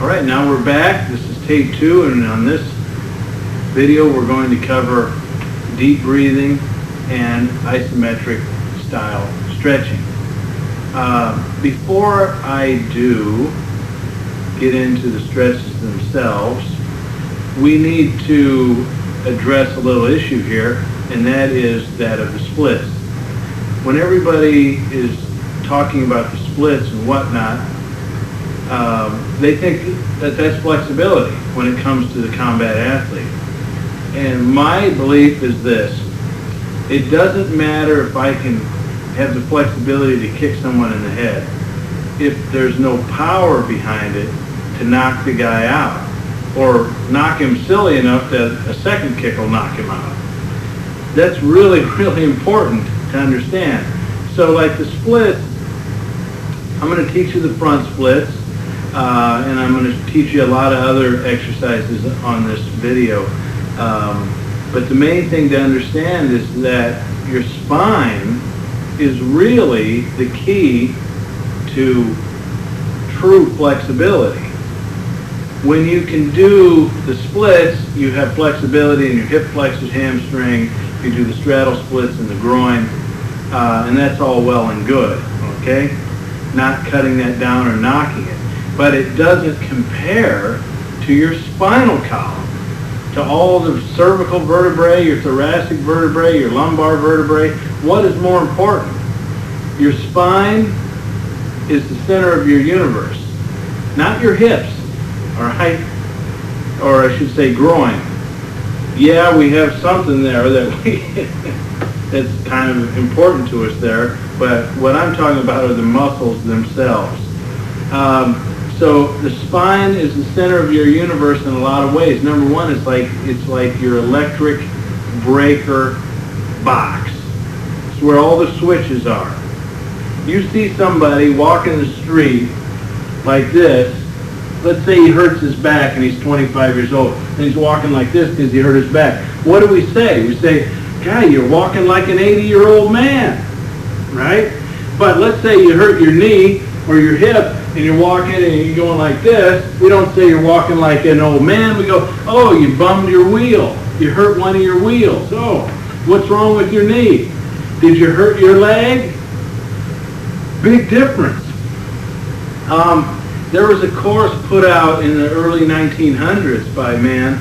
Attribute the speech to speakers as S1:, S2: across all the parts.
S1: Alright, now we're back. This is tape 2, and on this video we're going to cover deep breathing and isometric style stretching. Before I do get into the stretches themselves, we need to address a little issue here, and that is that of the splits. When everybody is talking about the splits and whatnot, they think that that's flexibility when it comes to the combat athlete. And my belief is this: it doesn't matter if I can have the flexibility to kick someone in the head if there's no power behind it to knock the guy out, or knock him silly enough that a second kick will knock him out. That's really, really important to understand. So like the splits, I'm going to teach you the front splits, and I'm going to teach you a lot of other exercises on this video. But the main thing to understand is that your spine is really the key to true flexibility. When you can do the splits, you have flexibility in your hip flexors, hamstring. You do the straddle splits in the groin, and that's all well and good, okay? Not cutting that down or knocking it. But it doesn't compare to your spinal column, to all the cervical vertebrae, your thoracic vertebrae, your lumbar vertebrae. What is more important? Your spine is the center of your universe, not your hips, all right? Or I should say groin. Yeah, we have something there that's kind of important to us there, but what I'm talking about are the muscles themselves. So the spine is the center of your universe in a lot of ways. Number one, it's like your electric breaker box. It's where all the switches are. You see somebody walking the street like this. Let's say he hurts his back and he's 25 years old, and he's walking like this because he hurt his back. What do we say? We say, "God, you're walking like an 80-year-old man," right? But let's say you hurt your knee or your hip and you're walking and you're going like this. We don't say you're walking like an old man. We go, "Oh, you bummed your wheel. You hurt one of your wheels. Oh, what's wrong with your knee? Did you hurt your leg?" Big difference. There was a course put out in the early 1900s by a man,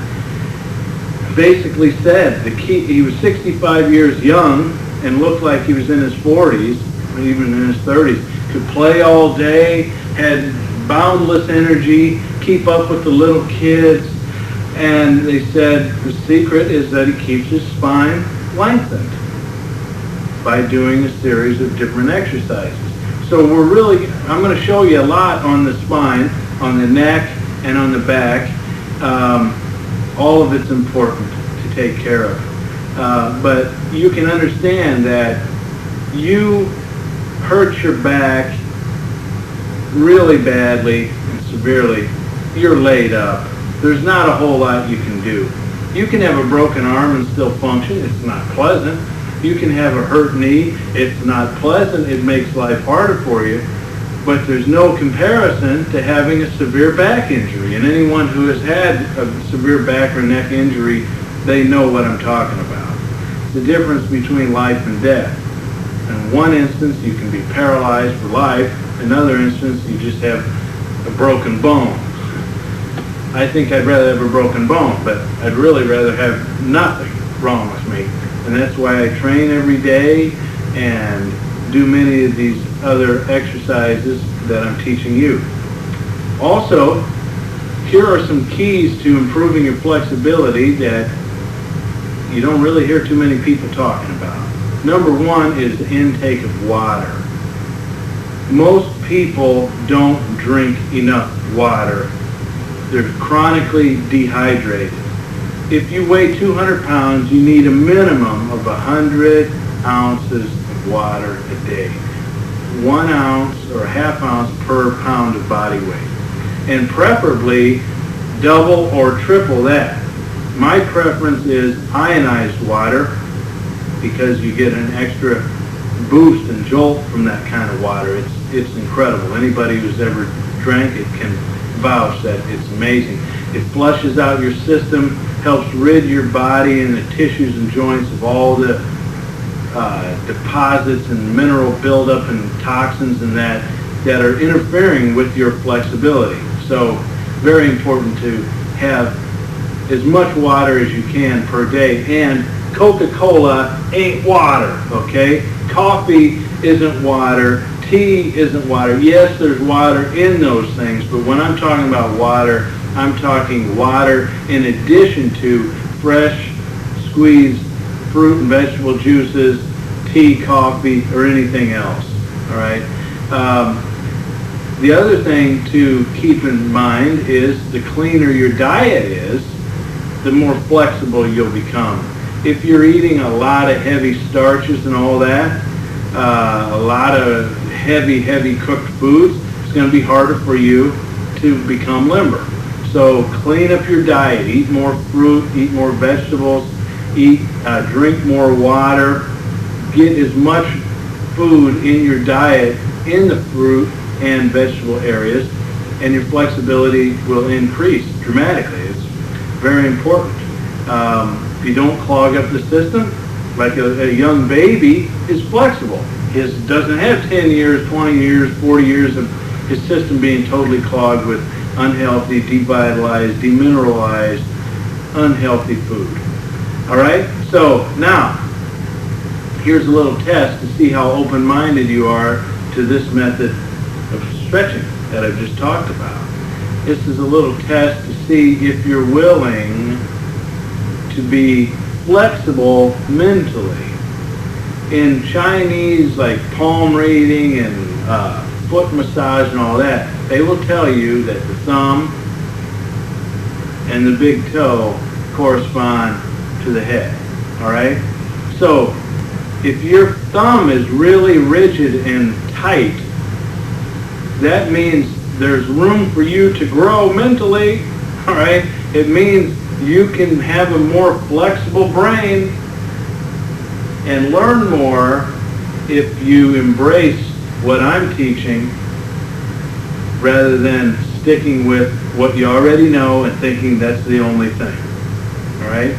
S1: basically said the key, he was 65 years young and looked like he was in his 40s, or even in his 30s, could play all day, had boundless energy, keep up with the little kids, and they said the secret is that he keeps his spine lengthened by doing a series of different exercises. So I'm going to show you a lot on the spine, on the neck, and on the back. All of it's important to take care of. But you can understand that you hurt your back really badly and severely, you're laid up. There's not a whole lot you can do. You can have a broken arm and still function. It's not pleasant. You can have a hurt knee. It's not pleasant. It makes life harder for you. But there's no comparison to having a severe back injury. And anyone who has had a severe back or neck injury, they know what I'm talking about. The difference between life and death. In one instance, you can be paralyzed for life. In another instance, you just have a broken bone. I think I'd rather have a broken bone, but I'd really rather have nothing wrong with me. And that's why I train every day and do many of these other exercises that I'm teaching you. Also, here are some keys to improving your flexibility that you don't really hear too many people talking about. Number one is the intake of water. Most people don't drink enough water. They're chronically dehydrated. If you weigh 200 pounds, you need a minimum of 100 ounces of water a day. 1 ounce or a half ounce per pound of body weight. And preferably double or triple that. My preference is ionized water because you get an extra boost and jolt from that kind of water. It's incredible. Anybody who's ever drank it can vouch that it's amazing. It flushes out your system, helps rid your body and the tissues and joints of all the deposits and mineral buildup and toxins and that are interfering with your flexibility. So very important to have as much water as you can per day. And Coca-Cola ain't water, okay? Coffee isn't water. Tea isn't water. Yes, there's water in those things, but when I'm talking about water, I'm talking water in addition to fresh, squeezed fruit and vegetable juices, tea, coffee, or anything else, all right? The other thing to keep in mind is the cleaner your diet is, the more flexible you'll become. If you're eating a lot of heavy starches and all that, a lot of heavy cooked foods, it's going to be harder for you to become limber. So clean up your diet. Eat more fruit, eat more vegetables, drink more water. Get as much food in your diet in the fruit and vegetable areas, and your flexibility will increase dramatically. It's very important. If you don't clog up the system, like a young baby is flexible. He doesn't have 10 years, 20 years, 40 years of his system being totally clogged with unhealthy, devitalized, demineralized, unhealthy food. All right? So now, here's a little test to see how open-minded you are to this method of stretching that I've just talked about. This is a little test to see if you're willing to be flexible mentally. In Chinese, like palm reading and foot massage and all that, they will tell you that the thumb and the big toe correspond to the head. All right? So if your thumb is really rigid and tight, that means there's room for you to grow mentally. All right? It means you can have a more flexible brain and learn more if you embrace what I'm teaching rather than sticking with what you already know and thinking that's the only thing. All right?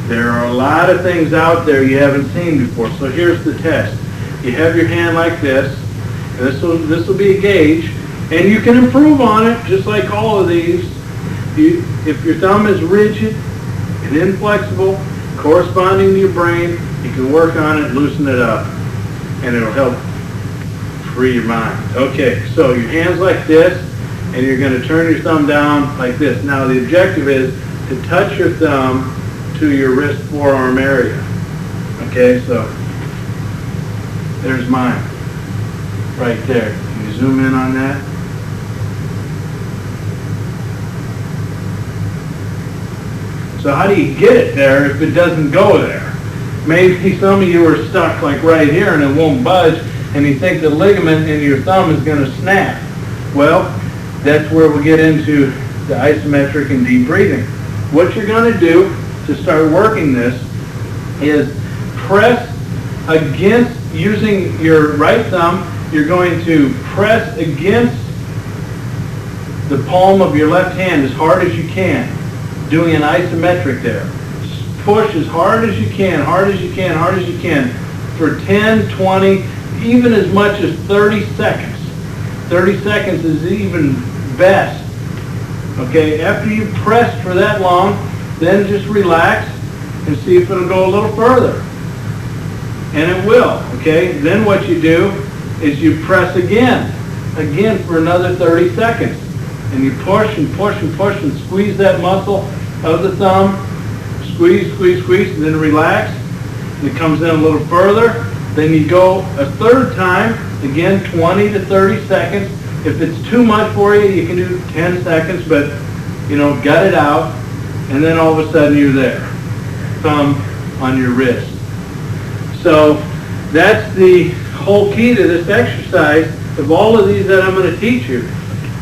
S1: There are a lot of things out there you haven't seen before. So here's the test. You have your hand like this. And this will be a gauge. And you can improve on it just like all of these. If your thumb is rigid and inflexible, corresponding to your brain, you can work on it, loosen it up, and it'll help free your mind. Okay, so your hand's like this, and you're going to turn your thumb down like this. Now the objective is to touch your thumb to your wrist forearm area. Okay, so there's mine right there. Can you zoom in on that? So how do you get it there if it doesn't go there? Maybe some of you are stuck like right here and it won't budge, and you think the ligament in your thumb is going to snap. Well, that's where we get into the isometric and deep breathing. What you're going to do to start working this is press against, using your right thumb, you're going to press against the palm of your left hand as hard as you can, doing an isometric there. Push as hard as you can, hard as you can, hard as you can for 10, 20, even as much as 30 seconds. 30 seconds is even best. Okay, after you've pressed for that long, then just relax and see if it'll go a little further. And it will, okay? Then what you do is you press again for another 30 seconds. And you push and push and push and squeeze that muscle of the thumb. Squeeze, squeeze, squeeze, and then relax. And it comes in a little further. Then you go a third time, again 20 to 30 seconds. If it's too much for you, you can do 10 seconds, but, gut it out. And then all of a sudden you're there. Thumb on your wrist. So that's the whole key to this exercise of all of these that I'm going to teach you.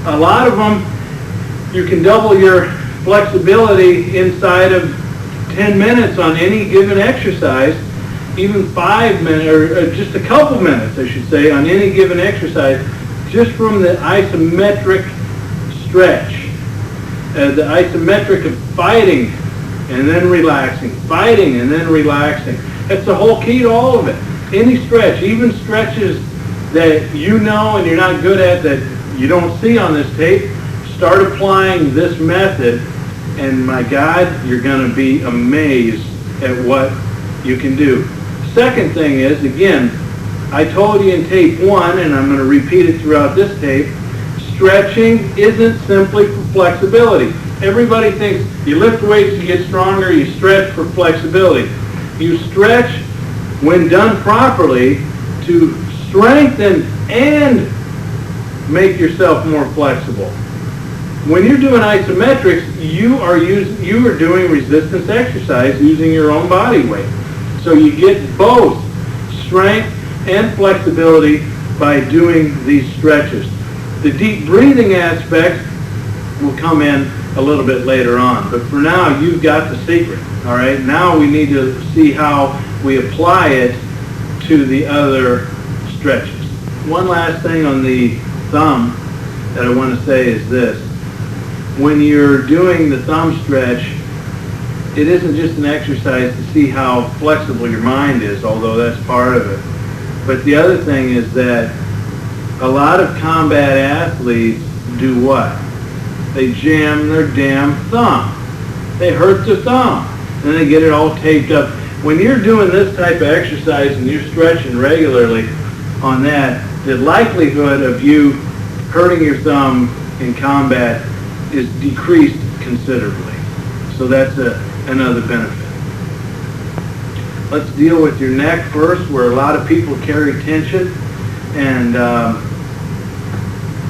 S1: A lot of them, you can double your flexibility inside of 10 minutes on any given exercise, even 5 minutes, or just a couple minutes, I should say, on any given exercise, just from the isometric stretch. The isometric of fighting and then relaxing, fighting and then relaxing. That's the whole key to all of it. Any stretch, even stretches that you know and you're not good at that you don't see on this tape, start applying this method, and my God, you're going to be amazed at what you can do. Second thing is, again, I told you in tape 1, and I'm going to repeat it throughout this tape, stretching isn't simply for flexibility. Everybody thinks you lift weights to get stronger, you stretch for flexibility. You stretch, when done properly, to strengthen and make yourself more flexible. When you're doing isometrics, you are doing resistance exercise using your own body weight. So you get both strength and flexibility by doing these stretches. The deep breathing aspect will come in a little bit later on, but for now you've got the secret. All right, now we need to see how we apply it to the other stretches. One last thing on the thumb that I want to say is this. When you're doing the thumb stretch, it isn't just an exercise to see how flexible your mind is, although that's part of it. But the other thing is that a lot of combat athletes do what? They jam their damn thumb. They hurt their thumb. And they get it all taped up. When you're doing this type of exercise and you're stretching regularly on that, the likelihood of you hurting your thumb in combat is decreased considerably. So that's another benefit. Let's deal with your neck first, where a lot of people carry tension, and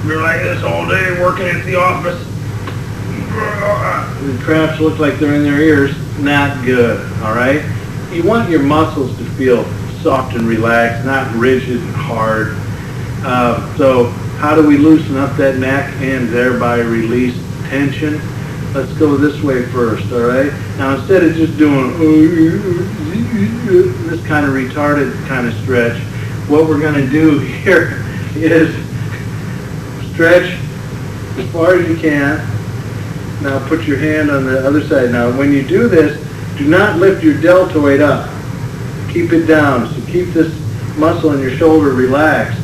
S1: you're like this all day working at the office. The cramps look like they're in their ears. Not good, all right? You want your muscles to feel soft and relaxed, not rigid and hard. So how do we loosen up that neck and thereby release tension? Let's go this way first, all right? Now, instead of just doing this kind of retarded kind of stretch, what we're going to do here is stretch as far as you can. Now, put your hand on the other side. Now, when you do this, do not lift your deltoid up. Keep it down. So keep this muscle in your shoulder relaxed.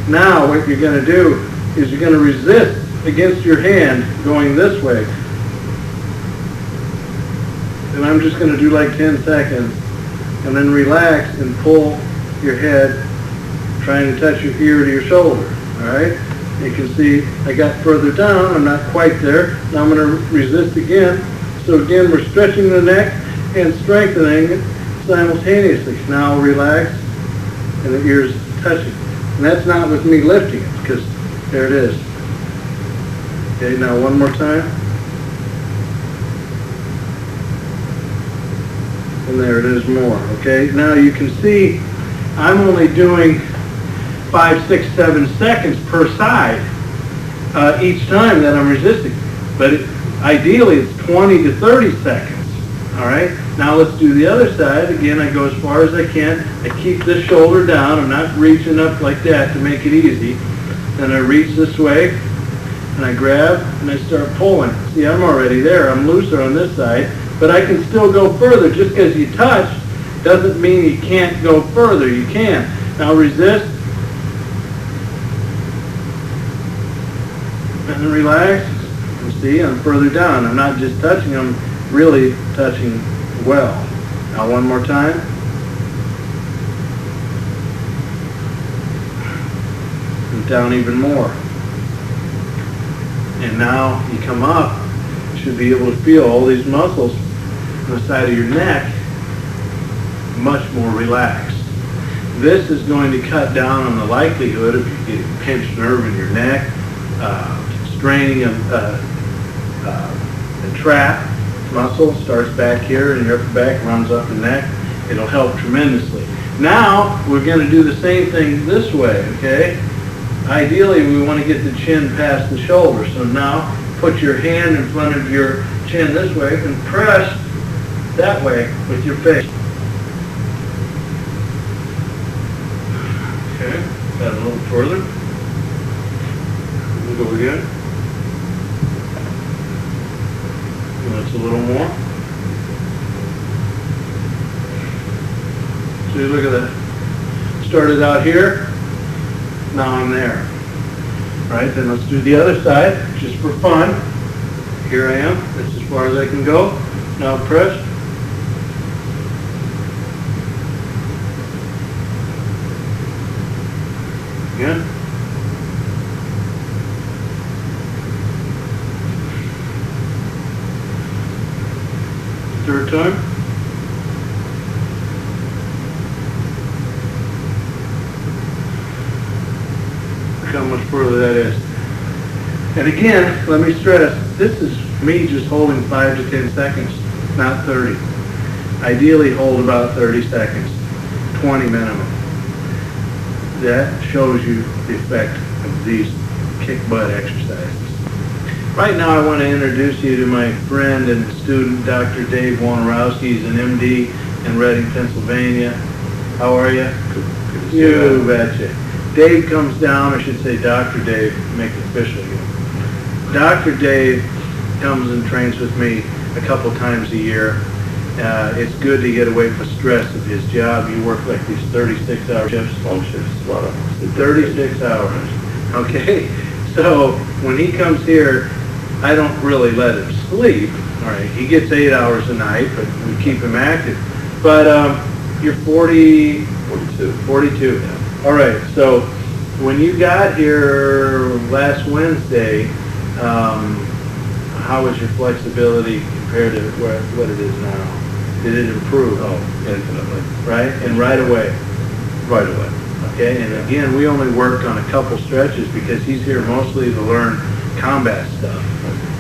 S1: Now, what you're going to do is you're going to resist against your hand going this way. And I'm just going to do like 10 seconds. And then relax and pull your head, trying to touch your ear to your shoulder. All right? You can see I got further down. I'm not quite there. Now I'm going to resist again. So again, we're stretching the neck and strengthening it simultaneously. Now relax, and the ear's touching. And that's not with me lifting it, because there it is. Okay, now one more time. And there it is more. Okay, now you can see I'm only doing 5, 6, 7 seconds per side each time that I'm resisting. But ideally it's 20 to 30 seconds. All right, now let's do the other side. Again, I go as far as I can. I keep this shoulder down. I'm not reaching up like that to make it easy. Then I reach this way, and I grab, and I start pulling. See, I'm already there. I'm looser on this side, but I can still go further. Just because you touch doesn't mean you can't go further. You can. Now resist, and relax. And see, I'm further down. I'm not just touching, I'm really touching well. Now one more time. And down even more. And now you come up, you should be able to feel all these muscles on the side of your neck much more relaxed. This is going to cut down on the likelihood of you getting a pinched nerve in your neck, straining a trap muscle starts back here and your upper back runs up the neck. It'll help tremendously. Now we're going to do the same thing this way, okay? Ideally we want to get the chin past the shoulder. So now put your hand in front of your chin this way and press that way with your face. Okay, got a little further. We'll go again. Just a little more. See, look at that. Started out here, now I'm there. Right, then let's do the other side, just for fun. Here I am, that's as far as I can go. Now press. Again. Third time. Look how much further that is. And again, let me stress, this is me just holding 5 to 10 seconds, not 30. Ideally hold about 30 seconds, 20 minimum. That shows you the effect of these kick butt exercises. Right now I want to introduce you to my friend and student, Dr. Dave Wojnarowski. He's an MD in Reading, Pennsylvania. How are you? Good to see you. You betcha. Dave comes down, I should say Dr. Dave, make it official here. Dr. Dave comes and trains with me a couple times a year. It's good to get away from stress of his job. You work like these 36-hour shifts.
S2: Long shifts, a lot of
S1: 36 hours. Okay? So when he comes here, I don't really let him sleep. All right, he gets 8 hours a night, but we keep him active. But you're 42. 42.
S2: Yeah.
S1: All right, so when you got here last Wednesday, how was your flexibility compared to what it is now? Did it improve?
S2: Oh, infinitely.
S1: Right? And right away?
S2: Right away.
S1: Okay, and again, we only worked on a couple stretches because he's here mostly to learn combat stuff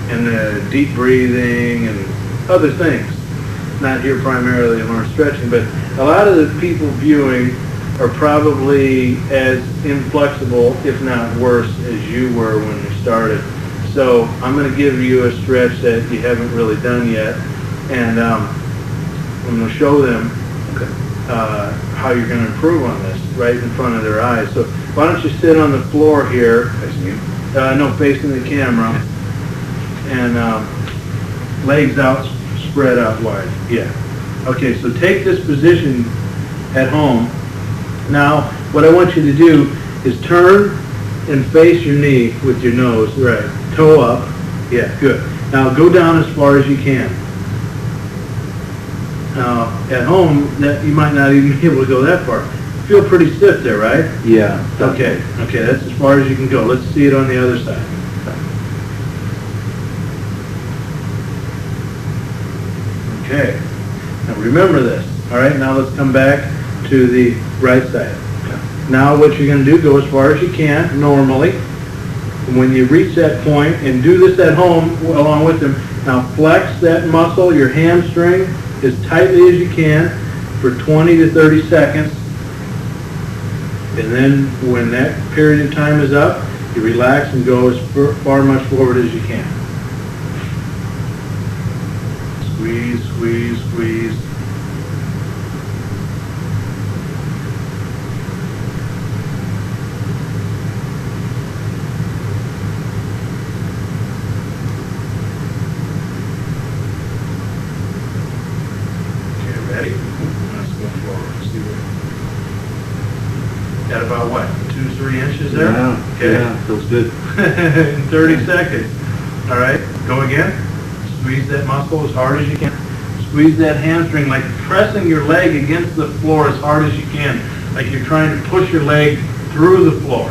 S1: and deep breathing and other things. Not here primarily to learn stretching, but a lot of the people viewing are probably as inflexible, if not worse, as you were when we started. So I'm going to give you a stretch that you haven't really done yet, and I'm going to show them how you're going to improve on this right in front of their eyes. So why don't you sit on the floor here?
S2: Facing you?
S1: No, facing the camera, and legs out, spread out wide. Yeah. Okay, so take this position at home. Now, what I want you to do is turn and face your knee with your nose, right, toe up. Yeah, good. Now go down as far as you can. Now, at home, that you might not even be able to go that far. Feel pretty stiff there, right?
S2: Yeah.
S1: Okay, that's as far as you can go. Let's see it on the other side. Okay, now remember this. All right, now let's come back to the right side. Now what you're going to do, go as far as you can, normally. And when you reach that point, and do this at home along with them, now flex that muscle, your hamstring, as tightly as you can for 20 to 30 seconds. And then when that period of time is up, you relax and go as far much forward as you can. Squeeze, squeeze, squeeze. Got about what, 2-3 inches there?
S2: Yeah,
S1: okay.
S2: Yeah, feels good.
S1: In 30 seconds. All right, go again. Squeeze that muscle as hard as you can. Squeeze that hamstring, like pressing your leg against the floor as hard as you can, like you're trying to push your leg through the floor.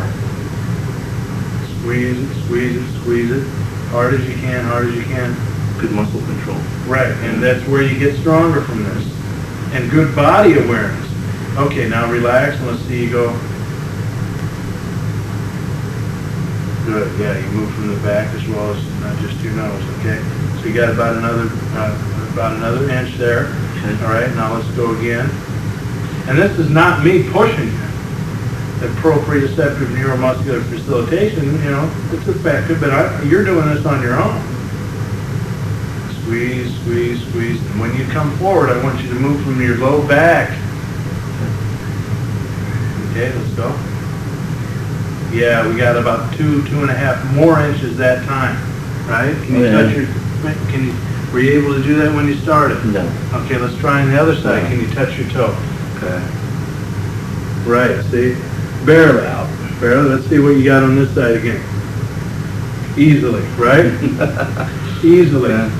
S1: Squeeze it, squeeze it, squeeze it. Hard as you can, hard as you can.
S2: Good muscle control.
S1: Right, and that's where you get stronger from this. And good body awareness. Okay, now relax and let's see you go. Good, yeah, you move from the back as well as not just your nose, okay? So you got about another inch there.
S2: Okay.
S1: All right, now let's go again. And this is not me pushing you. The proprioceptive neuromuscular facilitation, you know, it's effective, but you're doing this on your own. Squeeze, squeeze, squeeze. And when you come forward, I want you to move from your low back. Okay, let's go. Yeah, we got about 2.5 more inches that time, right? Can you touch your? Can you Were you able to do that when you started?
S2: No.
S1: Okay, let's try on the other side. Can you touch your toe?
S2: Okay.
S1: Right, see? Barely out. Barely. Let's see what you got on this side again. Easily, right? Easily.
S2: Yeah.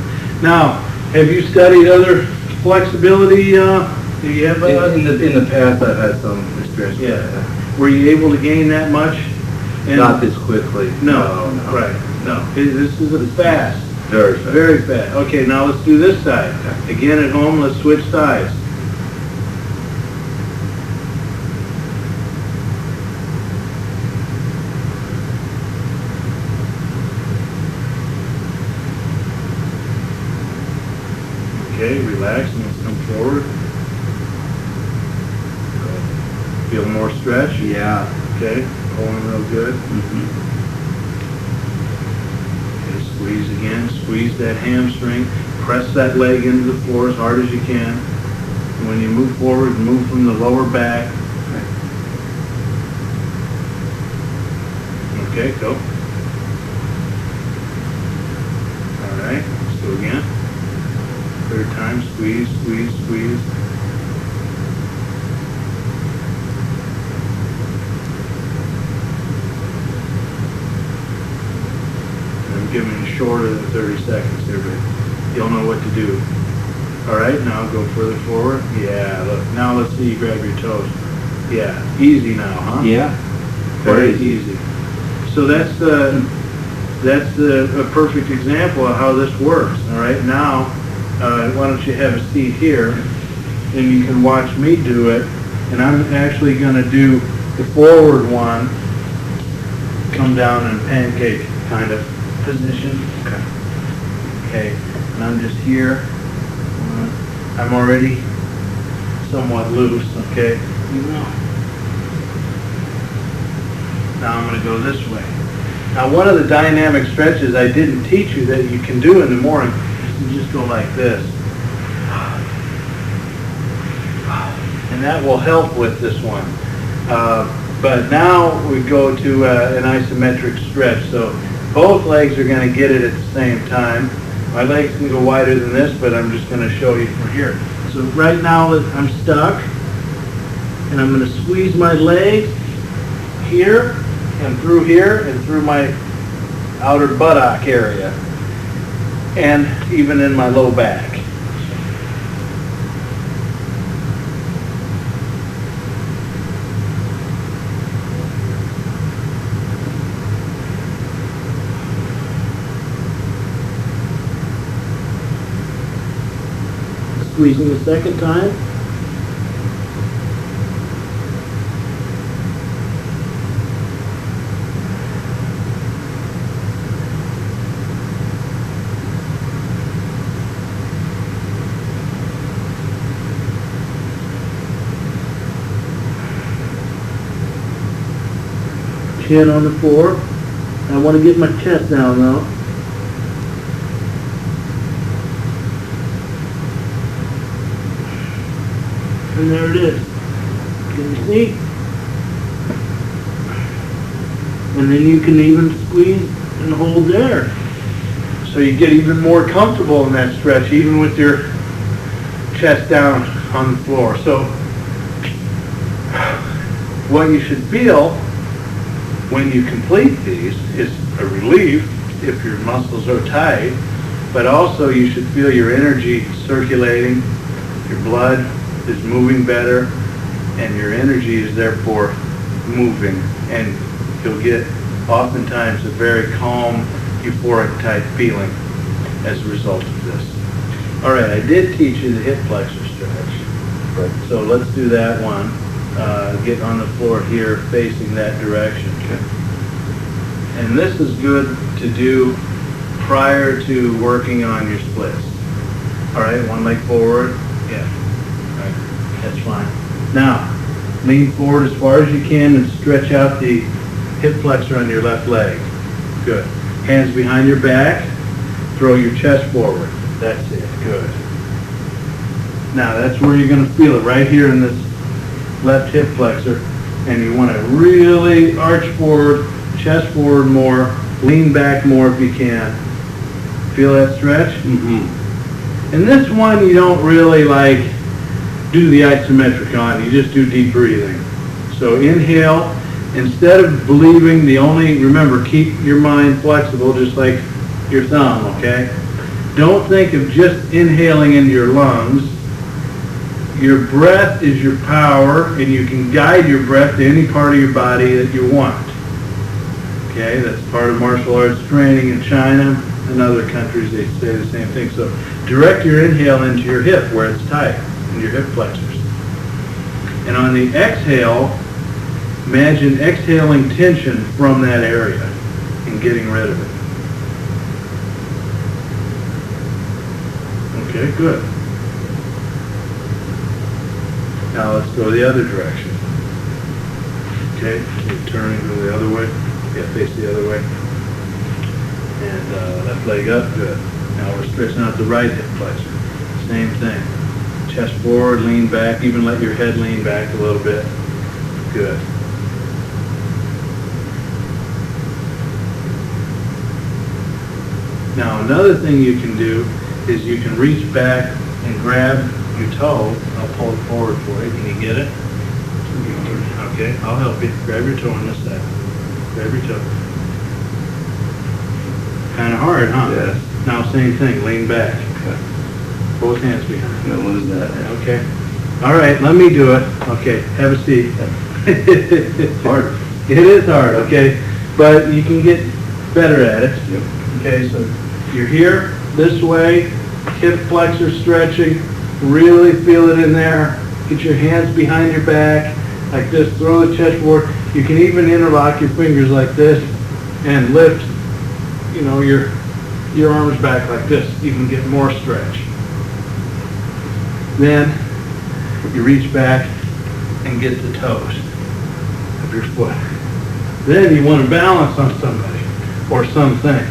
S1: Now, have you studied other flexibility? Do you have
S2: In the past, I've had some experience with
S1: Yeah.
S2: that.
S1: Were you able to gain that much? And-
S2: Not this quickly.
S1: No,
S2: No.
S1: right, no. This is a fast,
S2: Very fast.
S1: very fast. Okay, now let's do this side. Again at home, let's switch sides. Okay, relax and let's come forward. Feel more stretch?
S2: Yeah.
S1: Okay, pulling real good.
S2: Mm-hmm.
S1: Okay, squeeze again, squeeze that hamstring, press that leg into the floor as hard as you can. And when you move forward, move from the lower back. Okay, go. All right, let's go again. Third time, squeeze, squeeze, squeeze. I'm giving you shorter than 30 seconds here, but you'll know what to do. All right, now go further forward. Yeah, look, now let's see you grab your toes. Yeah, easy now, huh?
S2: Yeah.
S1: Very easy. So that's a perfect example of how this works. All right, now why don't you have a seat here, and you can watch me do it. And I'm actually going to do the forward one, come down in pancake kind of position.
S2: Okay.
S1: Okay, and I'm just here. I'm already somewhat loose. Okay. Now I'm going to go this way. Now one of the dynamic stretches I didn't teach you that you can do in the morning is you just go like this. And that will help with this one. But now we go to an isometric stretch. So both legs are going to get it at the same time. My legs can go wider than this, but I'm just going to show you from here. So right now I'm stuck, and I'm going to squeeze my leg here and through my outer buttock area, and even in my low back. Squeezing the second time. Chin on the floor. I want to get my chest down though. And there it is. Can you see? And then you can even squeeze and hold there. So you get even more comfortable in that stretch, even with your chest down on the floor. So what you should feel when you complete these is a relief if your muscles are tight, but also you should feel your energy circulating, your blood is moving better, and your energy is therefore moving, and you'll get oftentimes a very calm, euphoric type feeling as a result of this. All right, I did teach you the hip flexor stretch.
S2: Right.
S1: So let's do that one. Get on the floor here facing that direction.
S2: Okay.
S1: And this is good to do prior to working on your splits. All right, one leg forward. Yeah. That's fine. Now, lean forward as far as you can and stretch out the hip flexor on your left leg. Good. Hands behind your back. Throw your chest forward. That's it. Good. Now, that's where you're going to feel it, right here in this left hip flexor. And you want to really arch forward, chest forward more, lean back more if you can. Feel that stretch?
S2: Mm-hmm.
S1: And this one you don't really like do the isometric on, you just do deep breathing. So inhale, instead of believing remember, keep your mind flexible just like your thumb, okay? Don't think of just inhaling into your lungs. Your breath is your power, and you can guide your breath to any part of your body that you want. Okay, that's part of martial arts training in China and other countries. They say the same thing. So direct your inhale into your hip where it's tight, in your hip flexors. And on the exhale, imagine exhaling tension from that area and getting rid of it. Okay, good. Now let's go the other direction. Okay, you're turning to the other way. Yeah, face the other way. And left leg up, good. Now we're stretching out the right hip flexor. Same thing. Chest forward, lean back, even let your head lean back a little bit. Good. Now another thing you can do is you can reach back and grab your toe. I'll pull it forward for you. Can you get it? Okay, I'll help you. Grab your toe on this side. Grab your toe. Kind of hard, huh?
S2: Yes.
S1: Now same thing, lean back.
S2: Okay.
S1: Both hands behind.
S2: I'm gonna lose that.
S1: Okay. All right, let me do it. Okay, have a seat.
S2: Hard.
S1: It is hard, okay? But you can get better at it.
S2: Yep.
S1: Okay, so you're here, this way, hip flexor stretching, really feel it in there. Get your hands behind your back, like this, throw the chest forward. You can even interlock your fingers like this and lift, your arms back like this. You can get more stretch. Then you reach back and get the toes of your foot. Then you want to balance on somebody or something,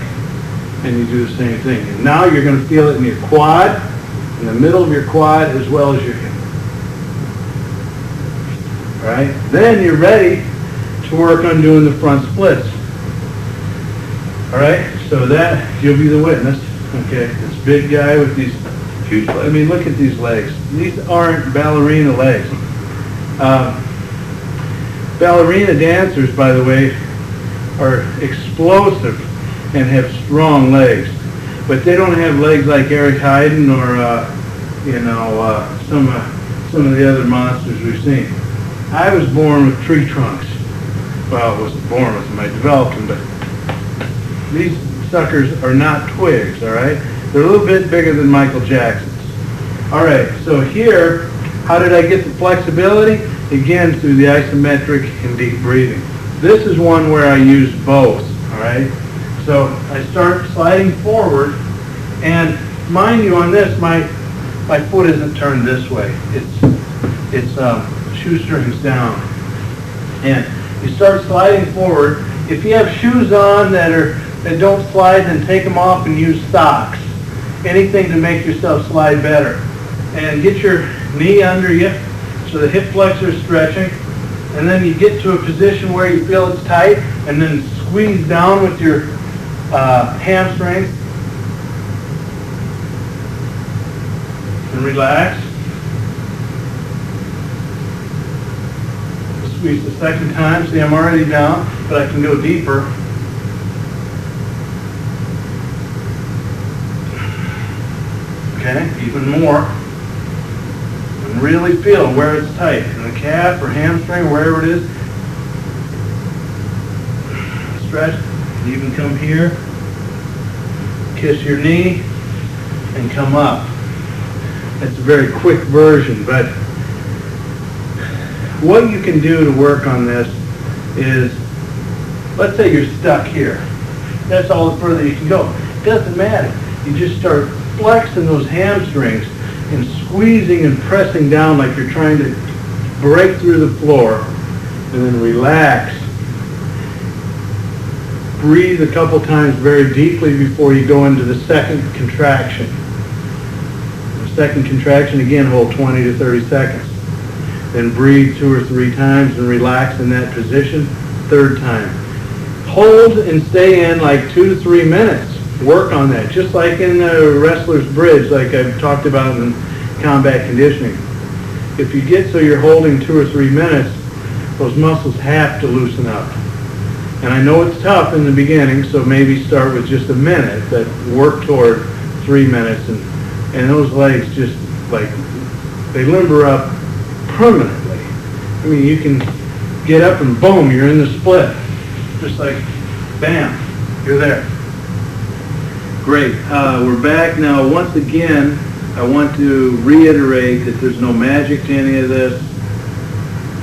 S1: and you do the same thing. And now you're going to feel it in your quad, in the middle of your quad as well as your hip. All right? Then you're ready to work on doing the front splits. All right? So that, you'll be the witness. Okay? This big guy with these huge legs. I mean, look at these legs. These aren't ballerina legs. Ballerina dancers, by the way, are explosive and have strong legs. But they don't have legs like Eric Heiden or, some of the other monsters we've seen. I was born with tree trunks. Well, I wasn't born with them, I developed them, but these suckers are not twigs, all right? They're a little bit bigger than Michael Jackson's. All right, so here, how did I get the flexibility? Again, through the isometric and deep breathing. This is one where I use both, all right? So I start sliding forward, and mind you, on this, my foot isn't turned this way. It's shoestrings down. And you start sliding forward. If you have shoes on that don't slide, then take them off and use socks. Anything to make yourself slide better. And get your knee under you so the hip flexor is stretching. And then you get to a position where you feel it's tight, and then squeeze down with your hamstrings. And relax. Squeeze the second time. See, I'm already down, but I can go deeper. Okay, even more. And really feel where it's tight. In the calf or hamstring, wherever it is. Stretch. You can come here, kiss your knee, and come up. It's a very quick version, but what you can do to work on this is, let's say you're stuck here. That's all the further you can go. It doesn't matter. You just start flexing those hamstrings and squeezing and pressing down like you're trying to break through the floor, and then relax. Breathe a couple times very deeply before you go into the second contraction. The second contraction, again, hold 20 to 30 seconds. Then breathe 2 or 3 times and relax in that position. Third time. Hold and stay in like 2 to 3 minutes. work on that, just like in the wrestler's bridge, like I've talked about in combat conditioning. If you get so you're holding 2 or 3 minutes, those muscles have to loosen up. And I know it's tough in the beginning, so maybe start with just a minute, but work toward 3 minutes, and those legs just like, they limber up permanently. I mean, you can get up and boom, you're in the split. Just like, bam, you're there. Great. We're back now. Once again, I want to reiterate that there's no magic to any of this.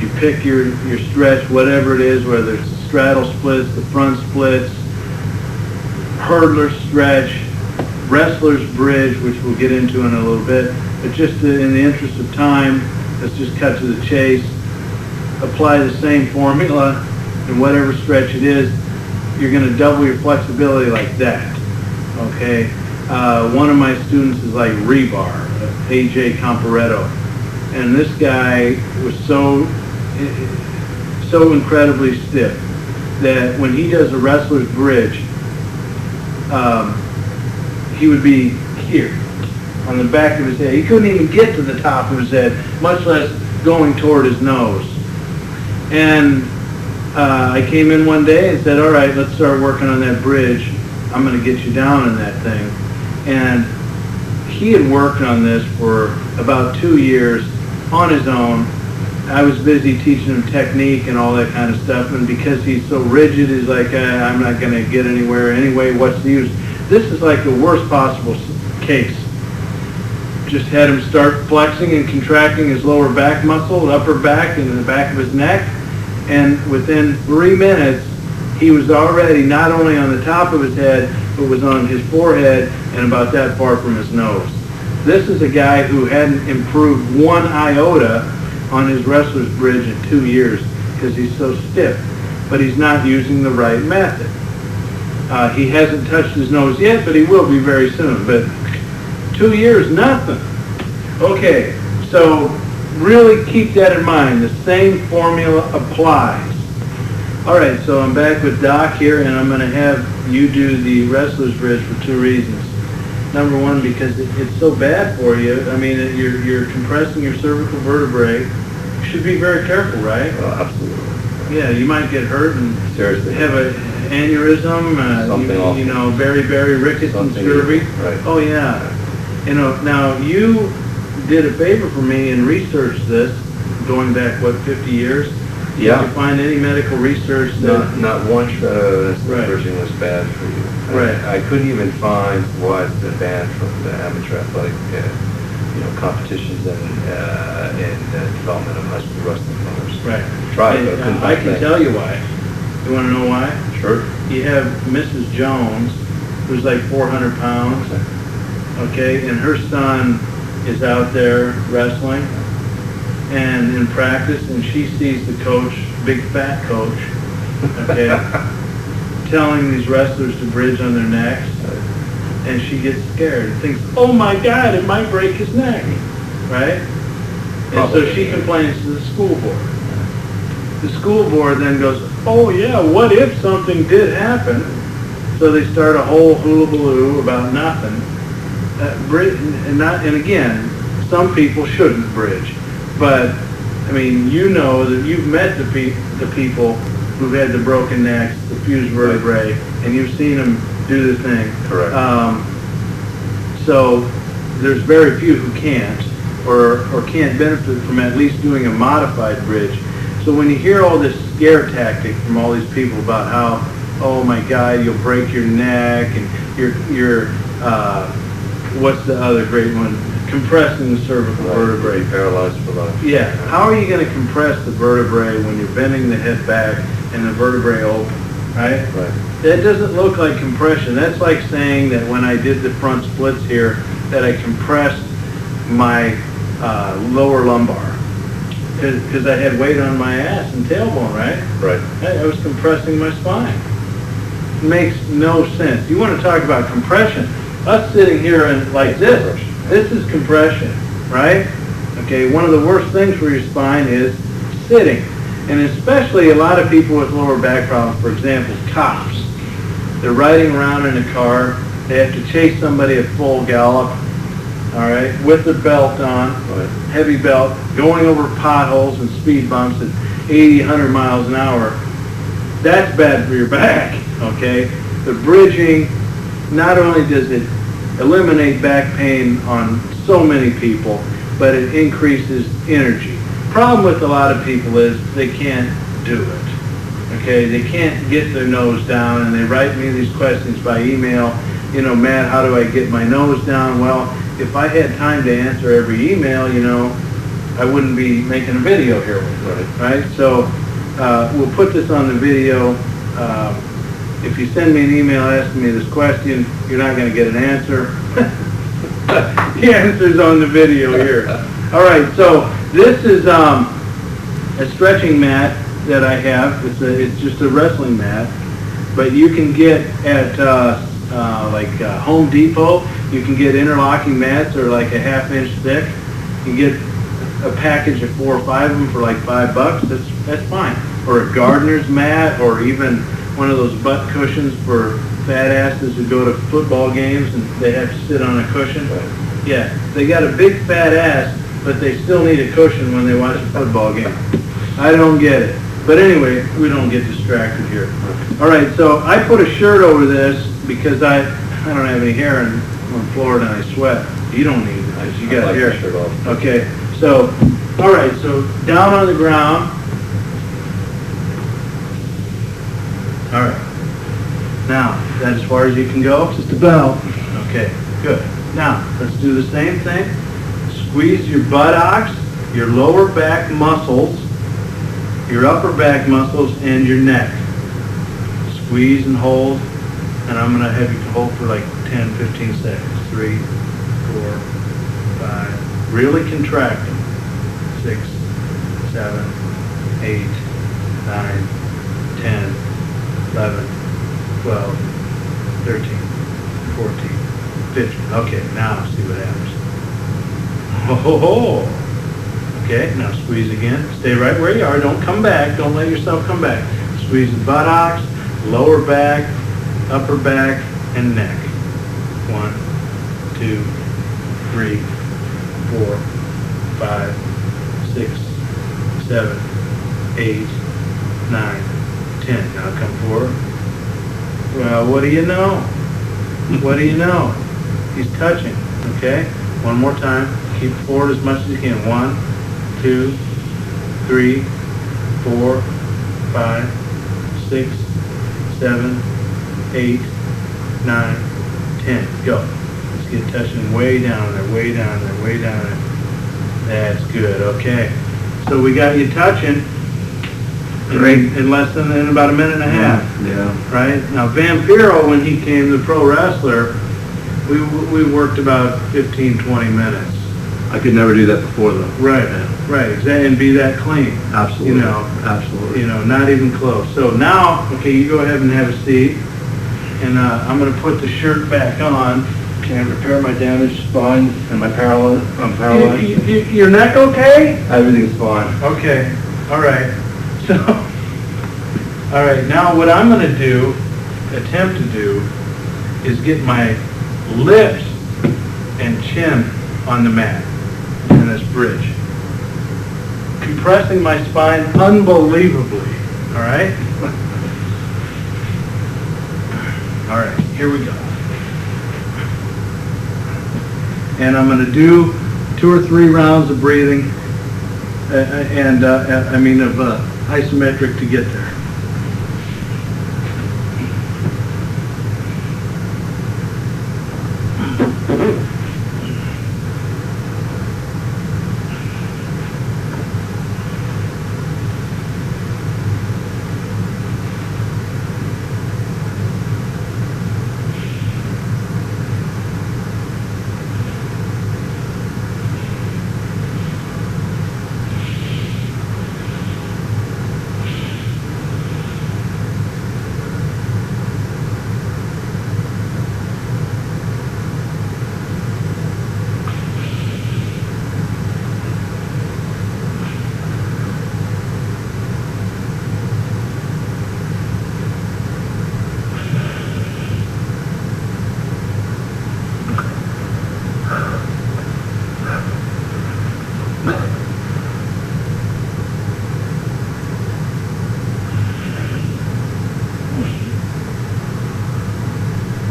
S1: You pick your stretch, whatever it is, whether it's the straddle splits, the front splits, hurdler stretch, wrestler's bridge, which we'll get into in a little bit. But just in the interest of time, let's just cut to the chase. Apply the same formula in whatever stretch it is. You're going to double your flexibility like that. Okay? One of my students is like rebar, AJ Comparetto. And this guy was so incredibly stiff that when he does a wrestler's bridge, he would be here on the back of his head. He couldn't even get to the top of his head, much less going toward his nose. And I came in one day and said, all right, let's start working on that bridge. I'm going to get you down in that thing. And he had worked on this for about 2 years on his own. I was busy teaching him technique and all that kind of stuff. And because he's so rigid, he's like, I'm not going to get anywhere anyway. What's the use? This is like the worst possible case. Just had him start flexing and contracting his lower back muscle, upper back, and the back of his neck. And within 3 minutes, he was already not only on the top of his head, but was on his forehead and about that far from his nose. This is a guy who hadn't improved 1 iota on his wrestler's bridge in 2 years because he's so stiff. But he's not using the right method. He hasn't touched his nose yet, but he will be very soon. But 2 years, nothing. Okay, so really keep that in mind. The same formula applies. All right, so I'm back with Doc here, and I'm going to have you do the wrestler's bridge for 2 reasons. Number one, because it's so bad for you. I mean, you're compressing your cervical vertebrae. You should be very careful, right?
S2: Oh, absolutely.
S1: Yeah, you might get hurt and
S2: Seriously.
S1: have an aneurysm, you know, very rickets and scurvy.
S2: Right.
S1: Oh, yeah. You know, now you did a favor for me and researched this, going back, 50 years?
S2: Yeah.
S1: Did you find any medical research that...
S2: Not one shred of
S1: Right.
S2: bridging was bad for you.
S1: Right.
S2: I couldn't even find what the ban from the amateur athletic, competitions and development of high school wrestling players.
S1: Right.
S2: Tried, but I couldn't
S1: I
S2: find
S1: can
S2: that.
S1: tell you why. You want to know why?
S2: Sure.
S1: You have Mrs. Jones, who's like 400 pounds, okay, and her son is out there wrestling and in practice, and she sees the coach, big fat coach, okay, telling these wrestlers to bridge on their necks, and she gets scared and thinks, oh my God, it might break his neck, right? And so she complains to the school board. The school board then goes, oh yeah, what if something did happen? So they start a whole hullabaloo about nothing. And again, some people shouldn't bridge. But, I mean, you know that you've met the people who've had the broken necks, the fused vertebrae, and you've seen them do the thing.
S2: Correct.
S1: So there's very few who can't or can't benefit from at least doing a modified bridge. So when you hear all this scare tactic from all these people about how, oh my God, you'll break your neck and you're what's the other great one? Compressing the cervical vertebrae.
S2: Paralyzed for life.
S1: Yeah. How are you going to compress the vertebrae when you're bending the head back and the vertebrae open, right?
S2: Right.
S1: That doesn't look like compression. That's like saying that when I did the front splits here, that I compressed my lower lumbar because I had weight on my ass and tailbone, right?
S2: Right.
S1: I was compressing my spine. It makes no sense. You want to talk about compression? Us sitting here and like this. This is compression, right? Okay, one of the worst things for your spine is sitting. And especially a lot of people with lower back problems, for example, cops. They're riding around in a car They have to chase somebody at full gallop, all right, with their belt on,
S2: Right.
S1: heavy belt, going over potholes and speed bumps at 80, 100 miles an hour. That's bad for your back, okay? The bridging, not only does it eliminate back pain on so many people, but it increases energy. Problem with a lot of people is they can't do it. Okay, they can't get their nose down, and they write me these questions by email. You know, Matt, how do I get my nose down? Well, if I had time to answer every email, you know, I wouldn't be making a video here with it, right? So we'll put this on the video. If you send me an email asking me this question, you're not going to get an answer. The answer's on the video here. All right, so this is a stretching mat that I have. It's just a wrestling mat, but you can get at Home Depot. You can get interlocking mats that are like a half-inch thick. You can get a package of 4 or 5 of them for like $5. That's fine. Or a gardener's mat, or even one of those butt cushions for fat asses who go to football games and they have to sit on a cushion. Yeah, they got a big fat ass, but they still need a cushion when they watch a football game. I don't get it. But anyway, we don't get distracted here. All right, so I put a shirt over this because I don't have any hair in Florida and I sweat. You don't need it because you got hair.
S2: Shirt off.
S1: Okay, so, all right, so down on the ground. All right. Now, that as far as you can go? Just about. Okay, good. Now, let's do the same thing. Squeeze your buttocks, your lower back muscles, your upper back muscles, and your neck. Squeeze and hold, and I'm going to have you hold for like 10, 15 seconds. 3, 4, 5. Really contract them. 6, 7, 8, 9, 10, 11, 12, 13, 14, 15. Okay, now see what happens. Oh, okay, now squeeze again. Stay right where you are. Don't come back. Don't let yourself come back. Squeeze the buttocks, lower back, upper back, and neck. 1, 2, 3, 4, 5, 6, 7, 8, 9, 10. Now come forward. Well, what do you know? What do you know? He's touching, okay? One more time. Keep forward as much as you can. 1, 2, 3, 4, 5, 6, 7, 8, 9, 10. Go. Let's get touching way down there, way down there, way down there. That's good, okay. So we got you touching in less than in about a minute and a half.
S2: Yeah.
S1: Right? Now, Vampiro, when he came, the pro wrestler, we worked about 15, 20 minutes.
S2: I could never do that before, though.
S1: Right, right, exactly, and be that clean.
S2: Absolutely.
S1: You know,
S2: absolutely.
S1: You know, not even close. So now, okay, you go ahead and have a seat, and I'm going to put the shirt back on.
S2: Can I repair my damaged spine and my paralyzed? I'm paralyzed.
S1: Your neck okay?
S2: Everything's fine.
S1: Okay, all right. So, all right, now what I'm going to do, attempt to do, is get my lips and chin on the mat in this bridge. Compressing my spine unbelievably, all right? All right, here we go. And I'm going to do 2 or 3 rounds of breathing, of isometric to get there.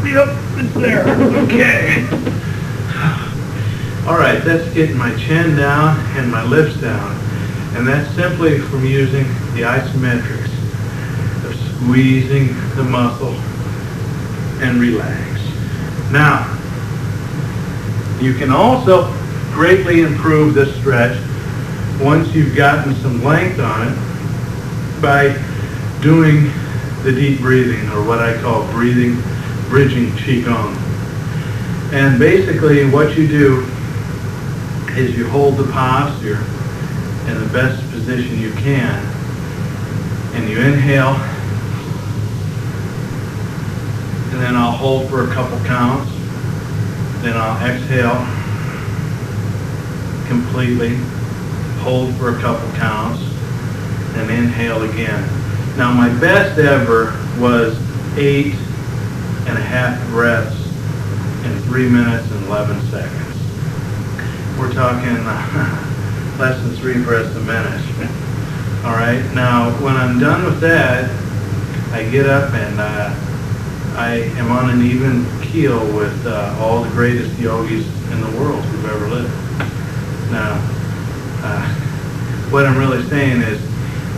S1: Yep, it's there. Okay. All right, that's getting my chin down and my lips down. And that's simply from using the isometrics of squeezing the muscle and relax. Now, you can also greatly improve this stretch once you've gotten some length on it by doing the deep breathing, or what I call bridging Qigong. And basically what you do is you hold the posture in the best position you can, and you inhale, and then I'll hold for a couple counts, then I'll exhale completely, hold for a couple counts, and inhale again. Now my best ever was 8.5 breaths in 3 minutes and 11 seconds. We're talking less than 3 breaths a minute. All right, now when I'm done with that, I get up and I am on an even keel with all the greatest yogis in the world who've ever lived. Now, what I'm really saying is,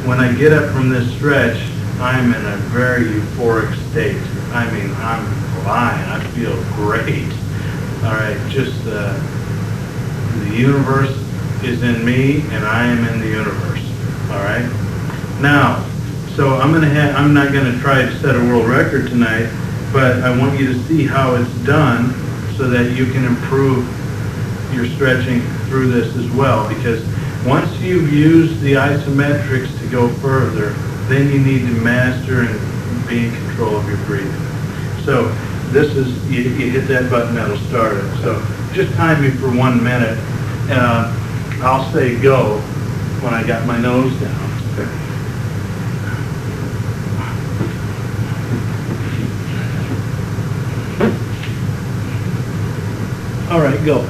S1: when I get up from this stretch, I'm in a very euphoric state. I mean, I'm flying. I feel great. All right, just the universe is in me, and I am in the universe. All right. Now, so I'm not gonna try to set a world record tonight, but I want you to see how it's done so that you can improve your stretching through this as well, because once you've used the isometrics to go further, then you need to master and be in control of your breathing. So this is, you hit that button, that'll start it. So just time me for 1 minute. I'll say go when I got my nose down. Okay. All right, go.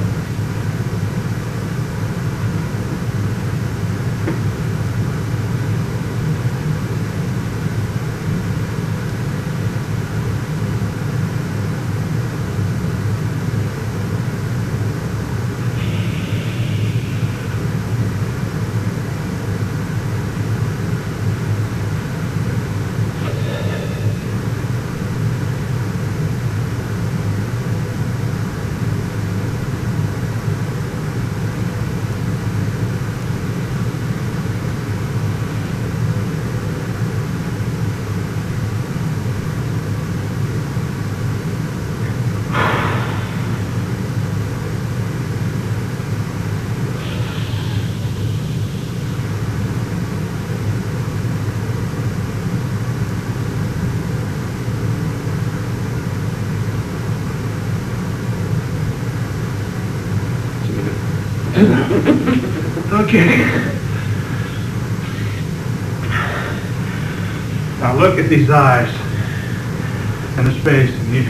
S1: Okay. Now look at these eyes and the space, and you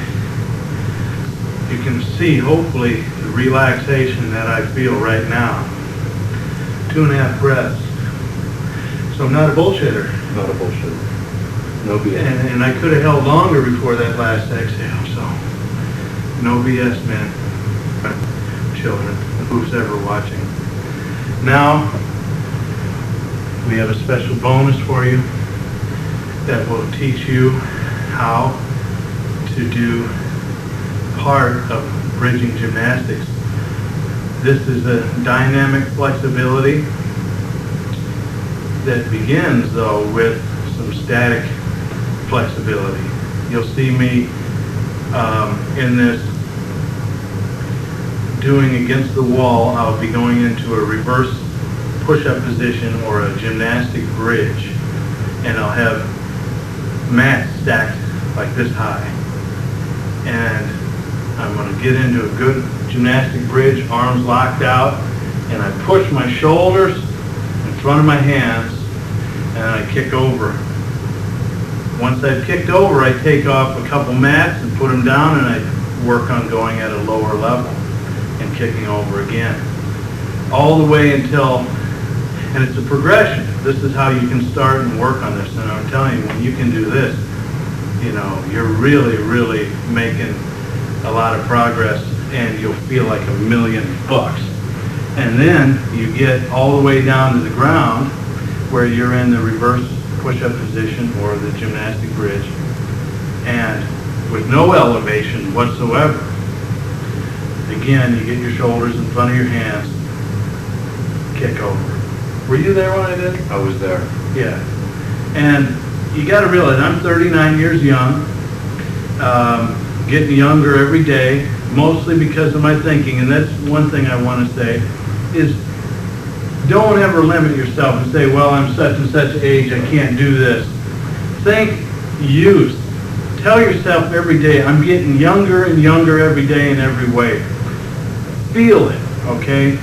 S1: can see hopefully the relaxation that I feel right now. 2.5 breaths. So I'm not a bullshitter.
S2: Not a bullshitter. No BS.
S1: And I could have held longer before that last exhale, so no BS, man. Children, who's ever watching. Now, we have a special bonus for you that will teach you how to do part of bridging gymnastics. This is a dynamic flexibility that begins, though, with some static flexibility. You'll see me in this doing against the wall. I'll be going into a reverse push-up position or a gymnastic bridge, and I'll have mats stacked like this high, and I'm going to get into a good gymnastic bridge, arms locked out, and I push my shoulders in front of my hands, and I kick over. Once I've kicked over, I take off a couple mats and put them down, and I work on going at a lower level and kicking over again. All the way until, and it's a progression. This is how you can start and work on this. And I'm telling you, when you can do this, you know, you're really, really making a lot of progress, and you'll feel like $1,000,000. And then you get all the way down to the ground where you're in the reverse push-up position or the gymnastic bridge, and with no elevation whatsoever. Again, you get your shoulders in front of your hands, kick over. Were you there when I did?
S2: I was there.
S1: Yeah. And you got to realize I'm 39 years young, getting younger every day, mostly because of my thinking. And that's one thing I want to say is don't ever limit yourself and say, well, I'm such and such age, I can't do this. Think youth. Tell yourself every day, I'm getting younger and younger every day in every way. Feel it, okay?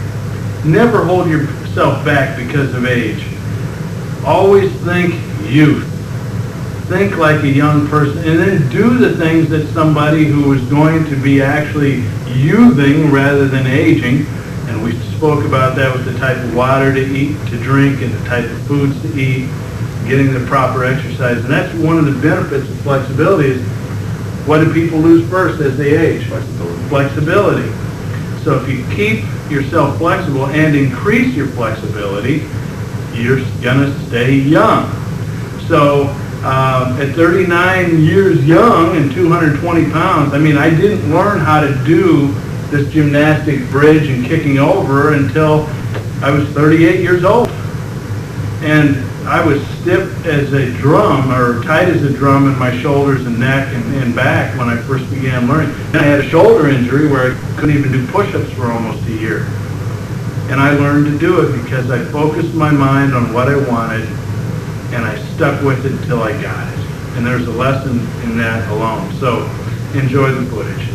S1: Never hold yourself back because of age. Always think youth. Think like a young person, and then do the things that somebody who is going to be actually youthing rather than aging. And we spoke about that with the type of water to eat, to drink, and the type of foods to eat, getting the proper exercise. And that's one of the benefits of flexibility is what do people lose first as they age? Flexibility. So if you keep yourself flexible and increase your flexibility, you're going to stay young. So at 39 years young and 220 pounds, I mean, I didn't learn how to do this gymnastic bridge and kicking over until I was 38 years old. And I was stiff as a drum, or tight as a drum in my shoulders and neck and back when I first began learning. And I had a shoulder injury where I couldn't even do push-ups for almost a year. And I learned to do it because I focused my mind on what I wanted, and I stuck with it until I got it. And there's a lesson in that alone. So enjoy the footage.